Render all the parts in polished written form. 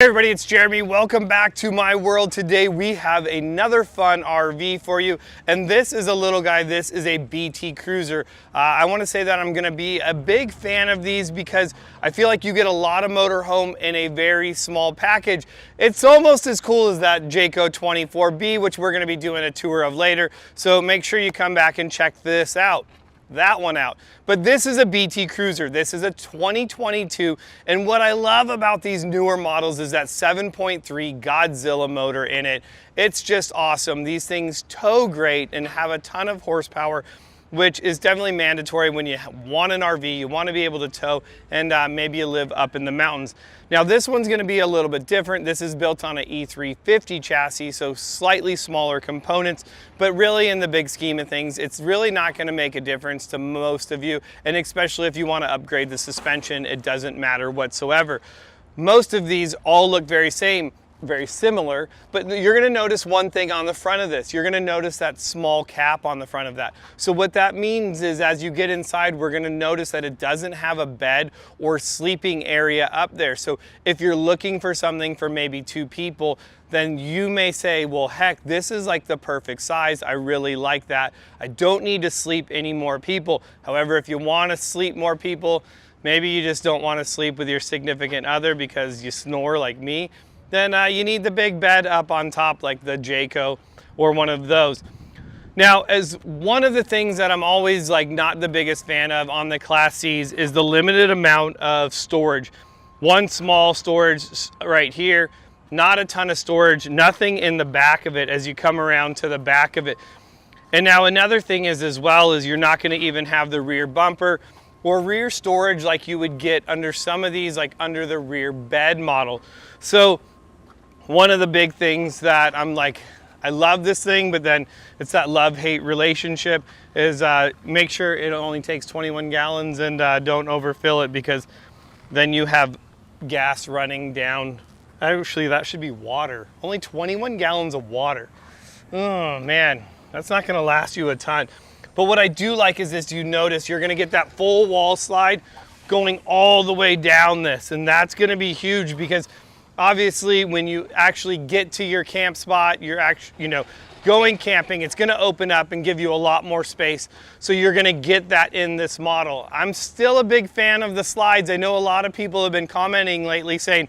Everybody, it's Jeremy. Welcome back to my world. Today we have another fun RV for you, and this is a little guy. This is a BT Cruiser. I want to say that I'm going to be a big fan of these because I feel like you get a lot of motorhome in a very small package. It's almost as cool as that Jayco 24B, which we're going to be doing a tour of later, so make sure you come back and check this out. That one out. But this is a BT Cruiser. This is a 2022, and what I love about these newer models is that 7.3 Godzilla motor in it. It's just awesome. These things tow great and have a ton of horsepower, which is definitely mandatory when you want an RV, you want to be able to tow, and maybe you live up in the mountains. Now this one's going to be a little bit different. This is built on an E350 chassis, so slightly smaller components, but really in the big scheme of things, it's really not going to make a difference to most of you, and especially if you want to upgrade the suspension, it doesn't matter whatsoever. Most of these all look very similar, but you're going to notice one thing on the front of this. You're going to notice that small cap on the front of that. So what that means is as you get inside, we're going to notice that it doesn't have a bed or sleeping area up there. So if you're looking for something for maybe two people, then you may say, well, heck, this is like the perfect size. I really like that. I don't need to sleep any more people. However, if you want to sleep more people, maybe you just don't want to sleep with your significant other because you snore like me, then you need the big bed up on top like the Jayco or one of those. Now, as one of the things that I'm always like not the biggest fan of on the Class C's is the limited amount of storage. One small storage right here, not a ton of storage, nothing in the back of it as you come around to the back of it. And now another thing is as well is you're not going to even have the rear bumper or rear storage like you would get under some of these, like under the rear bed model. So one of the big things that I'm like, I love this thing, but then it's that love-hate relationship is make sure it only takes 21 gallons and don't overfill it, because then you have gas running down. Actually, that should be water. Only 21 gallons of water. Oh man, that's not gonna last you a ton. But what I do like is this, you notice you're gonna get that full wall slide going all the way down this, and that's gonna be huge because obviously when you actually get to your camp spot, you're actually, going camping, it's gonna open up and give you a lot more space. So you're gonna get that in this model. I'm still a big fan of the slides. I know a lot of people have been commenting lately saying,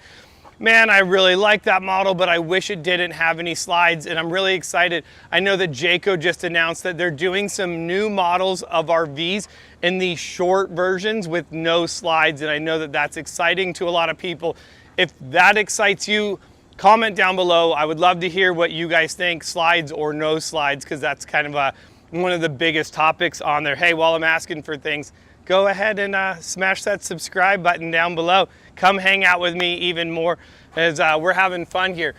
man, I really like that model, but I wish it didn't have any slides, and I'm really excited. I know that Jayco just announced that they're doing some new models of RVs in these short versions with no slides, and I know that that's exciting to a lot of people. If that excites you, comment down below. I would love to hear what you guys think, slides or no slides, because that's kind of one of the biggest topics on there. Hey, while I'm asking for things, go ahead and smash that subscribe button down below. Come hang out with me even more as we're having fun here.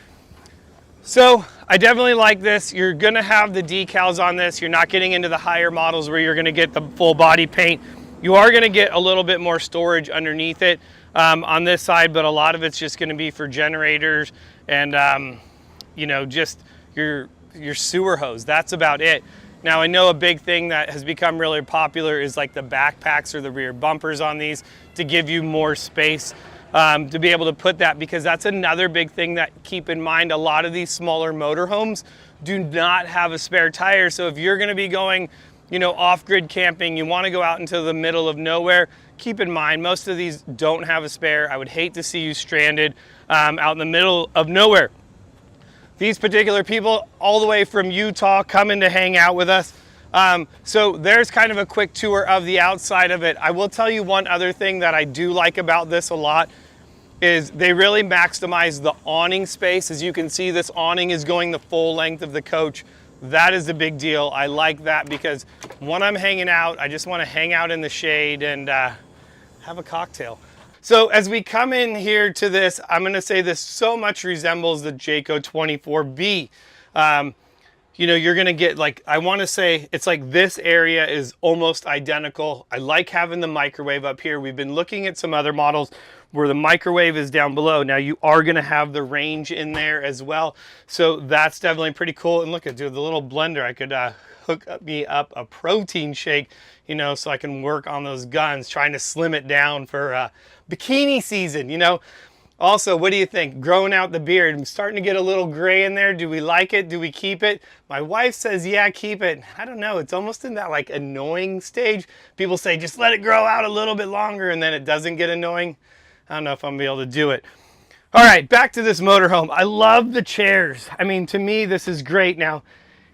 So I definitely like this. You're gonna have the decals on this. You're not getting into the higher models where you're gonna get the full body paint. You are gonna get a little bit more storage underneath it on this side, but a lot of it's just gonna be for generators and just your sewer hose. That's about it. Now I know a big thing that has become really popular is like the backpacks or the rear bumpers on these to give you more space to be able to put that, because that's another big thing that keep in mind. A lot of these smaller motorhomes do not have a spare tire. So if you're gonna be going off-grid camping, you wanna go out into the middle of nowhere, keep in mind most of these don't have a spare. I would hate to see you stranded out in the middle of nowhere. These particular people all the way from Utah coming to hang out with us. So there's kind of a quick tour of the outside of it. I will tell you one other thing that I do like about this a lot is they really maximize the awning space. As you can see, this awning is going the full length of the coach. That is a big deal. I like that because when I'm hanging out, I just want to hang out in the shade and have a cocktail. So as we come in here to this, I'm going to say this so much resembles the Jayco 24B. You're going to get, like, I want to say it's like this area is almost identical. I like having the microwave up here. We've been looking at some other models where the microwave is down below. Now you are going to have the range in there as well. So that's definitely pretty cool. And look at, dude, the little blender. I could hook me up a protein shake, so I can work on those guns, trying to slim it down for bikini season, Also, what do you think? Growing out the beard. I'm starting to get a little gray in there. Do we like it? Do we keep it? My wife says, yeah, keep it. I don't know. It's almost in that like annoying stage. People say, just let it grow out a little bit longer and then it doesn't get annoying. I don't know if I'm gonna be able to do it. All right, back to this motorhome. I love the chairs. I mean, to me, this is great. Now,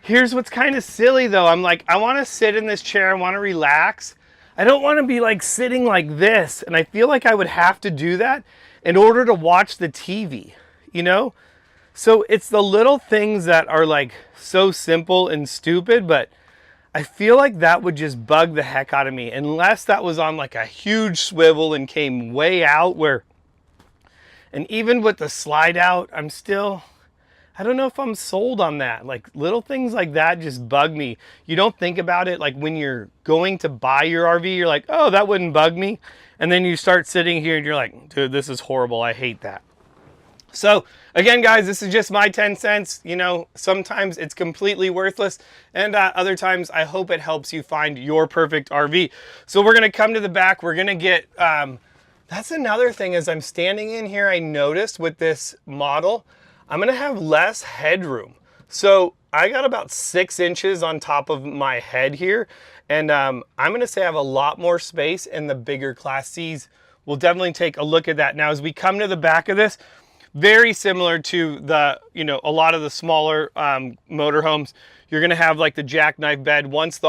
here's what's kind of silly though. I'm like, I wanna sit in this chair, I wanna relax. I don't wanna be like sitting like this. And I feel like I would have to do that in order to watch the TV, you know? So it's the little things that are like so simple and stupid, but I feel like that would just bug the heck out of me unless that was on like a huge swivel and came way out where, and even with the slide out, I'm still, I don't know if I'm sold on that. Like little things like that just bug me. You don't think about it like when you're going to buy your RV, you're like, oh, that wouldn't bug me. And then you start sitting here and you're like, dude, this is horrible. I hate that. So again, guys, this is just my 10 cents. You know, sometimes it's completely worthless and other times I hope it helps you find your perfect RV. So we're going to come to the back. We're going to get, that's another thing as I'm standing in here, I noticed with this model, I'm going to have less headroom. So I got about 6 inches on top of my head here. And I'm going to say I have a lot more space in the bigger Class Cs. We'll definitely take a look at that. Now, as we come to the back of this, very similar to the, you know, a lot of the smaller motorhomes, you're going to have like the jackknife bed. Once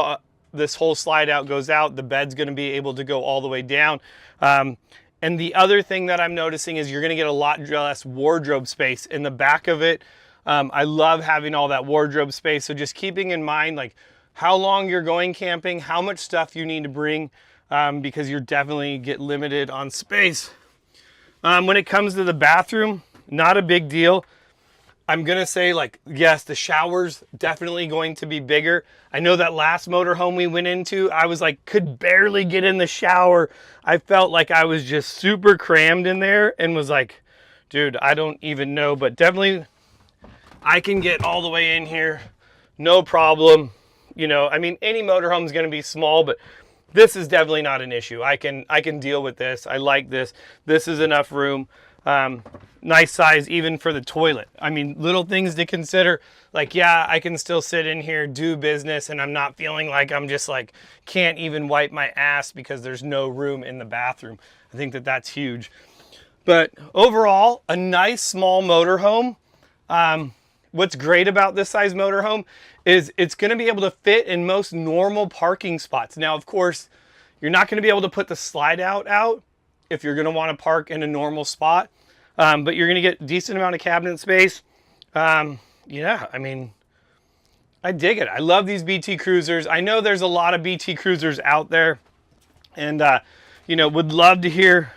this whole slide out goes out, the bed's going to be able to go all the way down. And the other thing that I'm noticing is you're going to get a lot less wardrobe space in the back of it. I love having all that wardrobe space. So just keeping in mind, like, how long you're going camping, how much stuff you need to bring, because you're definitely get limited on space. When it comes to the bathroom, not a big deal. I'm gonna say like, yes, the shower's definitely going to be bigger. I know that last motorhome we went into, I was like, could barely get in the shower. I felt like I was just super crammed in there and was like, dude, I don't even know, but definitely I can get all the way in here, no problem. You know, I mean, any motorhome is going to be small, but this is definitely not an issue. I can deal with this. I like this. This is enough room. Nice size even for the toilet. I mean, little things to consider. Like, yeah, I can still sit in here, do business, and I'm not feeling like I'm just like, can't even wipe my ass because there's no room in the bathroom. I think that that's huge. But overall, a nice small motorhome. What's great about this size motorhome is it's going to be able to fit in most normal parking spots. Now, of course, you're not going to be able to put the slide out if you're going to want to park in a normal spot, but you're going to get a decent amount of cabinet space. Yeah, I mean, I dig it. I love these BT Cruisers. I know there's a lot of BT Cruisers out there, and you know, would love to hear.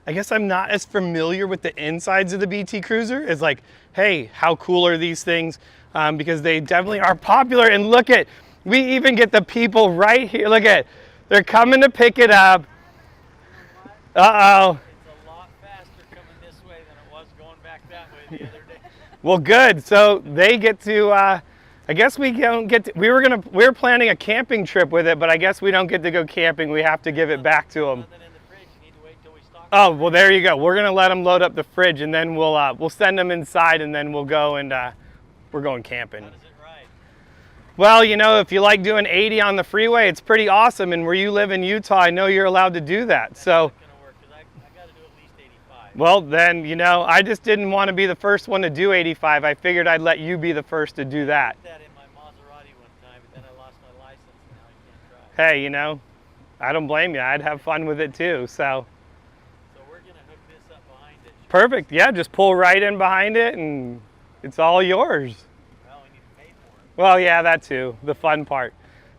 I guess I'm not as familiar with the insides of the BT Cruiser as like, hey, how cool are these things? Because they definitely are popular. And look at, we even get the people right here. Look at, they're coming to pick it up. Uh-oh. It's a lot faster coming this way than it was going back that way the other day. Well, good. So they get to, I guess we don't get to, we were planning a camping trip with it, but I guess we don't get to go camping. We have to give it back to them. Oh, well, there you go. We're going to let them load up the fridge, and then we'll send them inside, and then we'll go and we're going camping. How does it ride? Well, you know, if you like doing 80 on the freeway, it's pretty awesome. And where you live in Utah, I know you're allowed to do that. So, That's not going to work because I got to do at least 85. Well, then, you know, I just didn't want to be the first one to do 85. I figured I'd let you be the first to do that. I did that in my Maserati one time, but then I lost my license, and now I can't drive. Hey, you know, I don't blame you. I'd have fun with it too. So We're going to hook this up behind it. Perfect. Yeah, just pull right in behind it and it's all yours. Well, we need to pay for it. Well, yeah, that too, the fun part.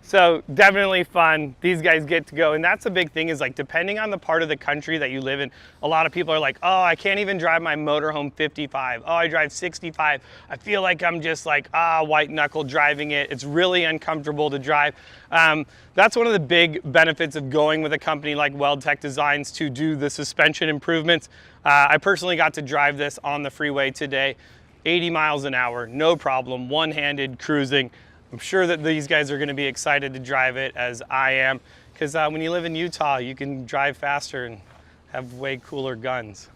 So definitely fun. These guys get to go. And that's a big thing is like, depending on the part of the country that you live in, a lot of people are like, oh, I can't even drive my motorhome 55. Oh, I drive 65. I feel like I'm just like, white knuckle driving it. It's really uncomfortable to drive. That's one of the big benefits of going with a company like WeldTech Designs to do the suspension improvements. I personally got to drive this on the freeway today, 80 miles an hour, no problem, one-handed cruising. I'm sure that these guys are going to be excited to drive it as I am, because when you live in Utah, you can drive faster and have way cooler guns.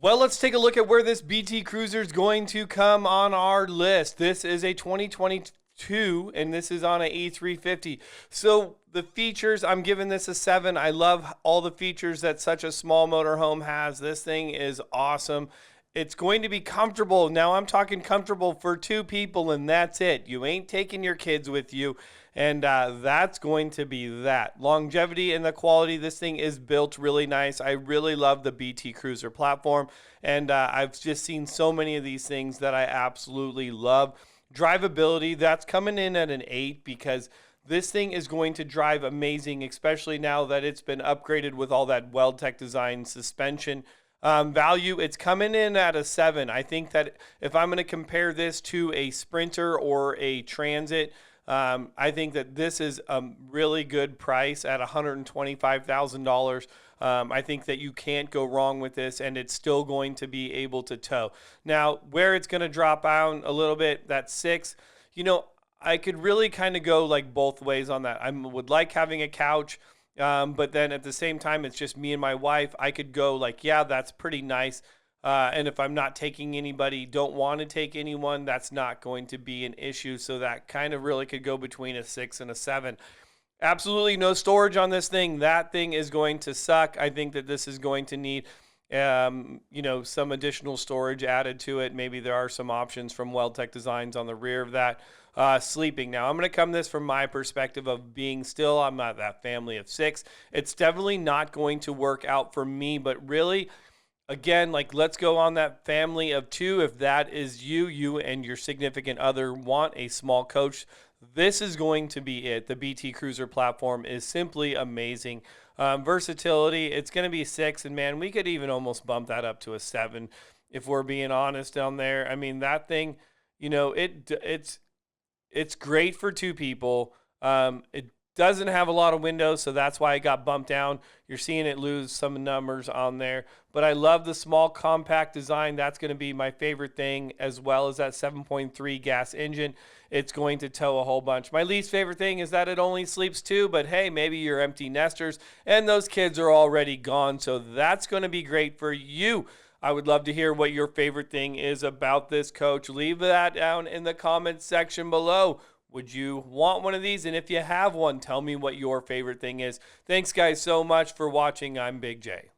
Well, let's take a look at where this BT Cruiser is going to come on our list. This is a 2022, and this is on an E350. So the features, I'm giving this a 7. I love all the features that such a small motorhome has. This thing is awesome. It's going to be comfortable. Now I'm talking comfortable for 2 people, and that's it. You ain't taking your kids with you, and that's going to be that. Longevity and the quality, this thing is built really nice. I really love the BT Cruiser platform, and I've just seen so many of these things that I absolutely love. Drivability, that's coming in at an 8 because this thing is going to drive amazing, especially now that it's been upgraded with all that Weldtech design suspension. Value, it's coming in at a 7. I think that if I'm going to compare this to a Sprinter or a Transit, I think that this is a really good price at $125,000. I think that you can't go wrong with this, and it's still going to be able to tow. Now, where it's going to drop down a little bit, that 6, I could really kind of go like both ways on that. I would like having a couch. But then at the same time, it's just me and my wife. I could go like, yeah, that's pretty nice. And if I'm not taking anybody, don't want to take anyone, that's not going to be an issue. So that kind of really could go between a 6 and a 7. Absolutely no storage on this thing. That thing is going to suck. I think that this is going to need, some additional storage added to it. Maybe there are some options from Weldtech Designs on the rear of that. Sleeping. Now, I'm going to come this from my perspective of being still, I'm not that family of 6. It's definitely not going to work out for me, but really, again, like let's go on that family of 2. If that is you and your significant other want a small coach, this is going to be it. The BT Cruiser platform is simply amazing. Versatility, it's going to be 6, and man, we could even almost bump that up to a 7 if we're being honest down there. I mean, that thing, it's great for 2 people. It doesn't have a lot of windows, so that's why it got bumped down. You're seeing it lose some numbers on there. But I love the small compact design. That's going to be my favorite thing, as well as that 7.3 gas engine. It's going to tow a whole bunch. My least favorite thing is that it only sleeps 2, but hey, maybe you're empty nesters, and those kids are already gone, so that's going to be great for you. I would love to hear what your favorite thing is about this coach. Leave that down in the comments section below. Would you want one of these? And if you have one, tell me what your favorite thing is. Thanks, guys, so much for watching. I'm Big J.